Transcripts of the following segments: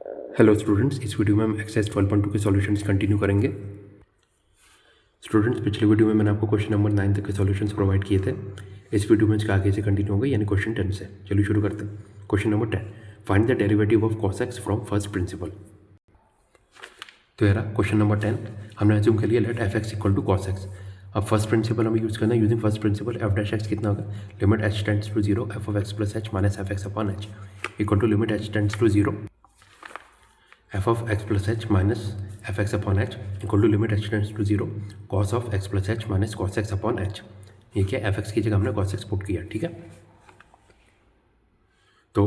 Hello students, इस video में हम एक्सरसाइज 12.2 के सॉल्यूशंस कंटिन्यू करेंगे। स्टूडेंट्स, पिछले वीडियो में मैंने आपको क्वेश्चन नंबर 9 तक के सॉल्यूशंस प्रोवाइड किए थे। इस वीडियो में इसका आगे से कंटिन्यू होगा, यानी क्वेश्चन 10 से। चलिए शुरू करते हैं। Question number 10, find the derivative of cos x from first principle. तो यार क्वेश्चन नंबर 10 हमने एज्यूम कर लिया let f(x) equal to cos x। अब फर्स्ट प्रिंसिपल हमें यूज़ करना है। Using first principle f dash x कितना होगा, limit h tends to 0 f of x plus h minus f x upon h equal to limit h tends to 0 f of x plus h minus f x upon h equal to limit h tends to 0 cos of x plus h minus cos x upon h। ये क्या, f x की जगह हमने cos x put किया, ठीक है। तो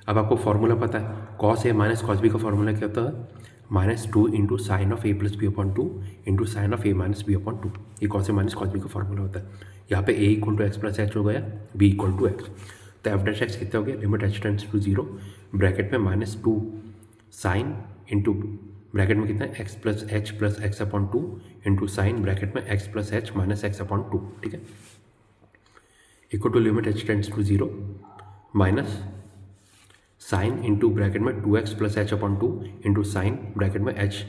अब आपको फॉर्मूला पता है, cos a minus cos b का फॉर्मूला क्या होता है, minus 2 into sine of a plus B upon 2 into sine of a minus B upon 2। ये cos a minus cos b का फॉर्मूला होता है। यहाँ पे a equal to X plus H हो गया, b इक्वल टू एक्स। तो F dash x कितना हो गया, limit h tends to 0 bracket में माइनस 2 साइन इंटू ब्रैकेट में कितना है x plus x upon 2 into sine bracket में x plus h minus x upon 2, ठीक है, equal to limit h tends to 0 minus sine into bracket में 2x plus H upon 2 into sine bracket में h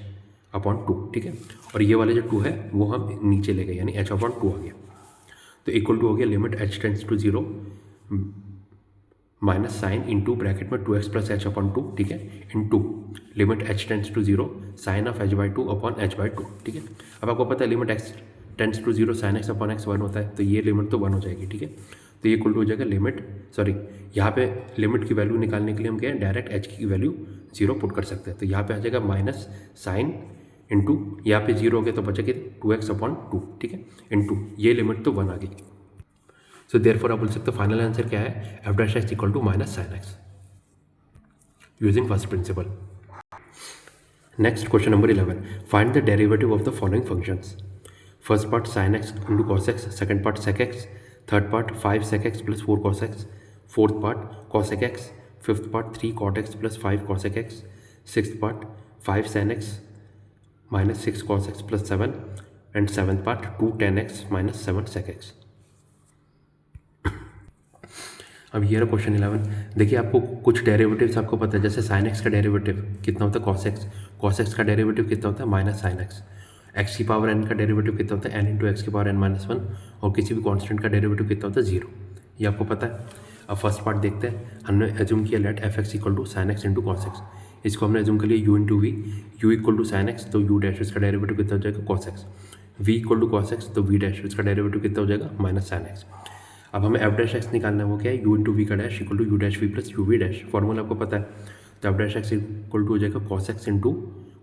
upon 2, ठीक है। और ये वाले जो 2 है वो हम नीचे ले गए, यानी h अपॉन 2 आ गया। तो इक्वल टू हो गया limit h tends to 0 minus sine into bracket में 2x प्लस एच अपॉन 2, ठीक है, into limit h tends to 0 sine of h/2 upon h/2, ठीक है। अब आपको पता है limit x tends to 0 sine x upon x 1 होता है, तो ये लिमिट तो 1 हो जाएगी, ठीक है। तो ये इक्वल टू हो जाएगा यहाँ पे लिमिट की वैल्यू निकालने के लिए हम क्या है, डायरेक्ट h की वैल्यू 0 पुट कर सकते हैं। तो यहाँ पे आ जाएगा माइनस साइन इंटू यहाँ पे 0 हो गया तो बचेगा 2x अपॉन 2, ठीक है, इंटू ये लिमिट तो 1 आ गई। सो देयरफॉर आप बोल सकते हो फाइनल आंसर क्या है, F dash x equal to minus sine X using first principle. Next question number 11, find the derivative of the following functions. First part sine x into cos X, second part sec X, third part 5 sec x plus 4 cos x, fourth part cosec x, fifth part 3 cot x plus 5 cosec x, sixth part 5 sin x minus 6 cos x plus 7 and seventh part 2 tan x minus 7 sec x। अब ये रहा question 11। देखिए आपको कुछ derivatives आपको पता है, जैसे साइन एक्स का डेरिवेटिव कितना होता है cos x का डेरिवेटिव कितना होता है माइनस साइन एक्स, एक्स की पावर एन का डेरिवेटिव कितना होता है एन इंटू एक्स की पावर एन माइनस 1, और किसी भी कांस्टेंट का डेरिवेटिव कितना होता है 0, ये आपको पता है। अब फर्स्ट पार्ट देखते हैं, हमने एज्यूम किया let F x equal to sine x into cos X. इसको हमने एज्यूम कर लिया U into V, U equal to sine x तो यू डैश इसका डेरिवेटिव कितना हो जाएगा cos x, we equal to cos x तो वी डैश इसका डेरिवेटिव कितना हो जाएगा माइनस साइन एक्स। अब हमें एफ डैश एक्स निकालना है, वो क्या है, यू इंटू वी का dash equal to you dash v plus u we dash, formula आपको पता है। तो F dash x equal to हो जाएगा cos x into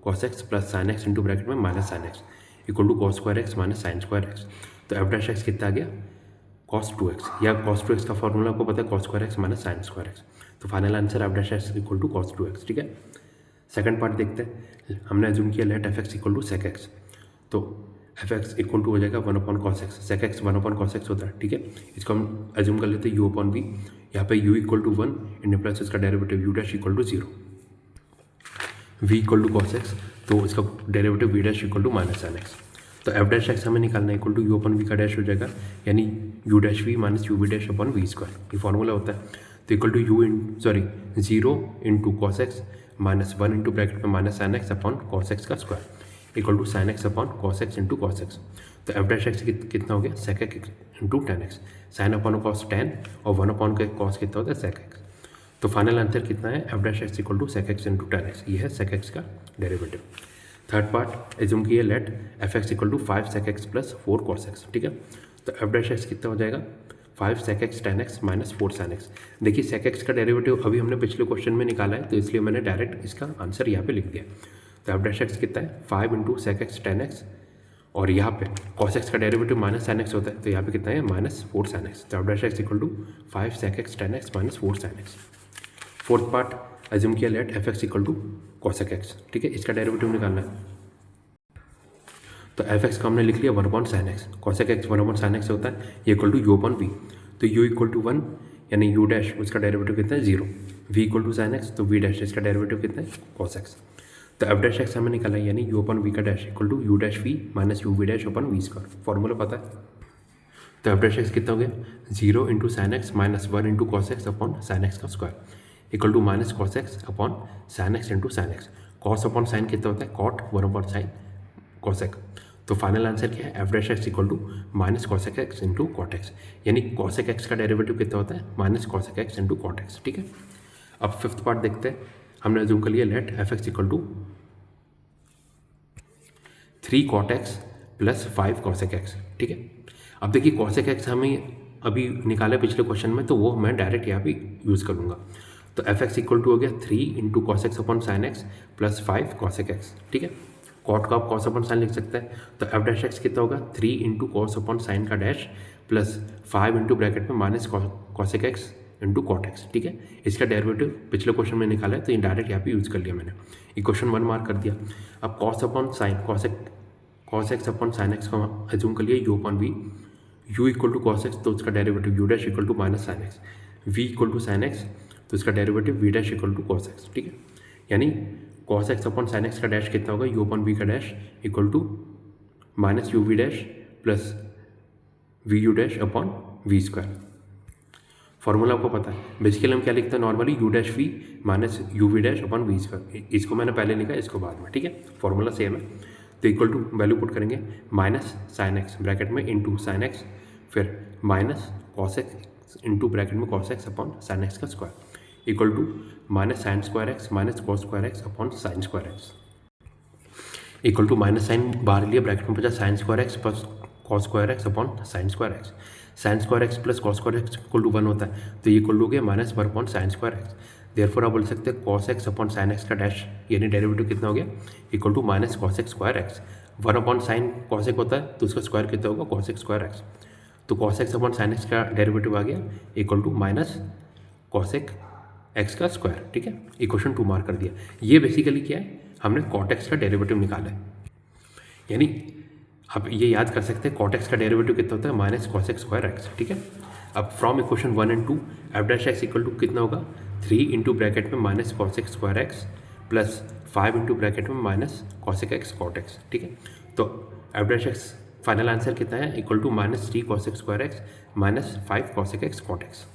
cos x plus sine x into bracket में minus sine x equal to cos square x minus sine square x. तो F dash x कितना आ गया कॉस 2x, या cos 2x का formula आपको पता है cos square x minus sine square x. तो final answer f dash x equal to cos 2x, ठीक है। सेकंड पार्ट देखते हैं, हमने एज्यूम किया let F x equal to sec x, तो एफ एक्स इक्वल टू हो जाएगा 1 upon cos x, sec X 1 upon cos x होता है, ठीक है। इसको हम एज्यूम कर लेते हैं यू अपॉन वी, यहाँ पे u equal to 1 end plus इसका derivative you dash equal to 0, we equal to cos x तो इसका derivative we dash equal to minus sine x. तो एफ डैश एक्स हमें निकालना है equal to u upon v का dash हो जाएगा, यानी you dash we minus you we dash upon v square, ये फॉर्मूला होता है। तो equal to u 0 into cos x minus 1 into bracket में minus sine x upon cos x का square equal to sine x upon cos x into cos x. तो F dash x कितना हो गया sec x into tan x, sine upon cos 10 और 1 upon का cos कितना होता है सेक एक्स। तो फाइनल आंसर कितना है, F dash x equal to sec x into tan x, ये है सेक एक्स का डेरिवेटिव। थर्ड पार्ट एज्यूम किए let F x equal to 5 sec x plus 4 cos x, ठीक है। तो एफ डैश एक्स कितना हो जाएगा 5 sec x tan x minus 4 sin x। देखिए sec x का डेरिवेटिव अभी हमने पिछले क्वेश्चन में निकाला है, तो इसलिए मैंने डायरेक्ट इसका आंसर यहाँ पे लिख दिया। तो एफ डैश एक्स कितना है 5 into sec x tan x, और यहाँ पे cos x का डेरिवेटिव माइनस sin x होता है, तो यहाँ पे कितना है माइनस 4 sin x। तो F dash x equal to 5 sec x tan x minus 4 sin x। Fourth part assume किया let F x equal to cosec x, ठीक है, इसका डेरिवेटिव निकालना है। तो एफ एक्स का हमने लिख लिया 1 upon sine X, cosec x 1 upon sine X होता है, ये equal to you upon we, तो यू इक्वल टू 1 यानी यू डैश उसका डेरिवेटिव कितना है 0, we equal to sine x तो वी डैश इसका डेरिवेटिव कितना है cos x। तो एफ डैश एक्स हमें निकाला है, यानी यू अपॉन वी का dash equal to you dash we minus you we dash upon we square, formula पता है। तो एफ डैश एक्स कितना हो गया 0 into sine x minus 1 into cos x upon sine x का square equal to minus cos x upon sine x into sine x. Cos upon sine कितना होता है, cot, 1 upon sine cos x. तो final answer क्या है, F dash x equal to minus cosec x into cot x, यानी cosec x का derivative कितना होता है, minus cosec x into cot x. ठीक है, अब फिफ्थ पार्ट देखते हैं। हमने अज्यूम कर लिया let F x equal to 3 cot X plus 5 cosec X. ठीक है, अब देखिए कॉसेक एक्स हमें अभी निकाला पिछले क्वेश्चन में, तो वो मैं डायरेक्ट यहाँ पे यूज़ करूँगा। तो एफ एक्स इक्वल टू हो गया 3 into cos x upon sine x plus 5 cosec X. ठीक है, कॉट का आप कॉस अपॉन साइन लिख सकते हैं, तो एफ डैश एक्स कितना होगा, 3 इंटू कॉस अपॉन साइन का डैश प्लस 5 इंटू ब्रैकेट में minus cosec x into cot x. ठीक है, इसका डेरिवेटिव पिछले क्वेश्चन में निकाला है, तो ये डायरेक्ट यहाँ पे यूज़ कर लिया मैंने, इक्वेशन 1 मार्क कर दिया। अब cos upon sine cos x upon sine x का एज्यूम कर लिया U upon V, U equal to cos x तो उसका derivative you dash equal to minus sine X, we equal to sine x तो उसका derivative we dash equal to cos X. ठीक है, यानी cos x upon sine x का dash कितना होगा, यू अपॉन वी का dash equal to minus you we dash plus V U dash upon we square. Formula आपको पता है, बेसिकली हम क्या लिखते हैं normally, U dash we minus you we dash upon we square. इसको मैंने पहले लिखा, इसको बाद में। ठीक है, फॉर्मूला सेम है, तो इक्वल टू वैल्यू पुट करेंगे माइनस साइन एक्स ब्रैकेट में इंटू साइन एक्स, फिर minus cos x into bracket में cos x upon sine x का square equal to minus sine square x minus cos square x upon sine square x equal to minus sine बाहर लिया bracket में बचा sine square x plus cos square x upon sine square x. Sine square x plus cos square x equal to 1 होता है, तो ये equal to हो गया minus 1 upon sine square x. Therefore आप बोल सकते हैं cos x upon sine x का डैश यानी डेरिवेटिव कितना हो गया, equal to minus cos x square x. 1 upon sine cos x होता है, तो उसका स्क्वायर कितना होगा, कॉस एक्स स्क्वायर एक्स। तो cos x upon sine x का डेरिवेटिव आ गया equal to minus cos x का स्क्वायर। ठीक है, इक्वेशन 2 मार्क कर दिया। ये बेसिकली क्या है, हमने कॉट एक्स का डेरिवेटिव निकाला है, यानी आप ये याद कर सकते हैं कॉट एक्स का डेरिवेटिव कितना होता है, minus cos x square x. ठीक है, अब from equation 1 and 2 f dash x equal to कितना होगा, 3 इंटू ब्रैकेट में minus cos x square x plus 5 into bracket में minus cos x cot x. ठीक है, तो F dash x final answer कितना है, equal to minus 3 cos x square x minus 5 cos x cot x.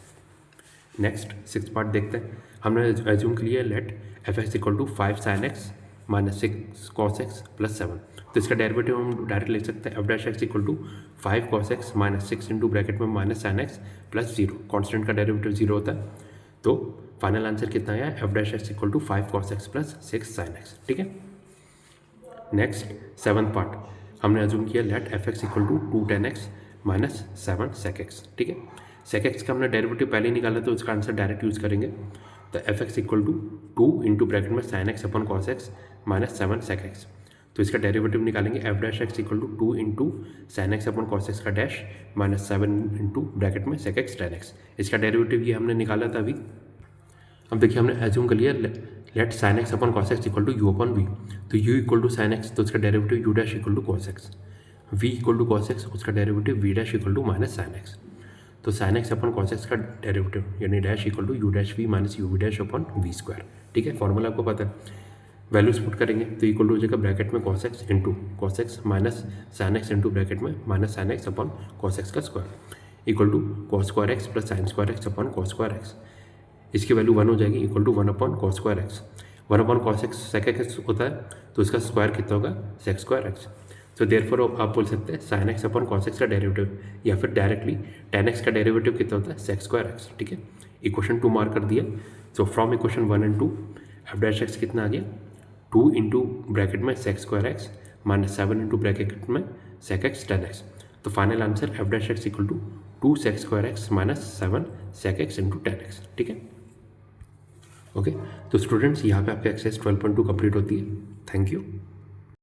Next 6th part देखते हैं। हमने assume किया let F x equal to 5 sine x minus 6 cos x plus 7, तो इसका derivative हम direct लिख सकते हैं f dash x equal to 5 cos x minus 6 into bracket में minus sine x plus 0, constant का डेरिवेटिव 0 होता है, तो फाइनल आंसर कितना है, F dash x equal to 5 cos x plus 6 sine x. ठीक है, नेक्स्ट 7th पार्ट हमने एज्यूम किया let F x equal to 2 tan x minus 7 sec x. ठीक है, sec एक्स का हमने डेरिवेटिव पहले ही निकाला, तो उसका आंसर डायरेक्ट यूज़ करेंगे, तो F x equal to 2 into bracket में sine x upon cos x minus 7 sec x, तो इसका डेरिवेटिव निकालेंगे f dash x equal to 2 into sine x upon cos x का डैश माइनस 7 इंटू ब्रैकेट में sec x tan x. इसका derivative ये हमने निकाला था अभी। अब देखिए हमने एज्यूम कर लिया let sine x upon cos x equal to you upon we, तो you equal to sine x तो उसका derivative you dash equal to cos x, we equal to cos x उसका derivative we dash equal to minus sine x, तो sine x upon cos x का derivative यानी dash equal to you dash we minus you we dash upon we square. ठीक है, formula आपको पता है, values put करेंगे तो इक्वल टू हो जाएगा ब्रैकेट में cos x into cos x minus sine x into bracket में minus sine x upon cos x का square equal to cos square x plus sine square x upon cos square x. इसकी value 1 हो जाएगी equal to 1 upon cos square x. 1 upon cos x sec x होता है, तो इसका square कितना होगा, सेक स्क्वायर एक्स। तो देयरफॉर आप बोल सकते हैं sign x upon cos x का डेरिवेटिव, या फिर डायरेक्टली tan एक्स का डेरिवेटिव कितना होता है, सेक स्क्वायर एक्स। ठीक है, इक्वेशन 2 मार्क कर दिया। So from equation 1 and 2 f dash x कितना आ गया, 2 इंटू ब्रैकेट में sec square x minus 7 into bracket में सेक एक्स tan एक्स, तो final answer f dash x equal to 2 sec square x minus 7 sec x into tan x. ठीक है, okay, तो students यहाँ पे आपका एक्सरसाइज 12.2 कंप्लीट होती है। Thank you.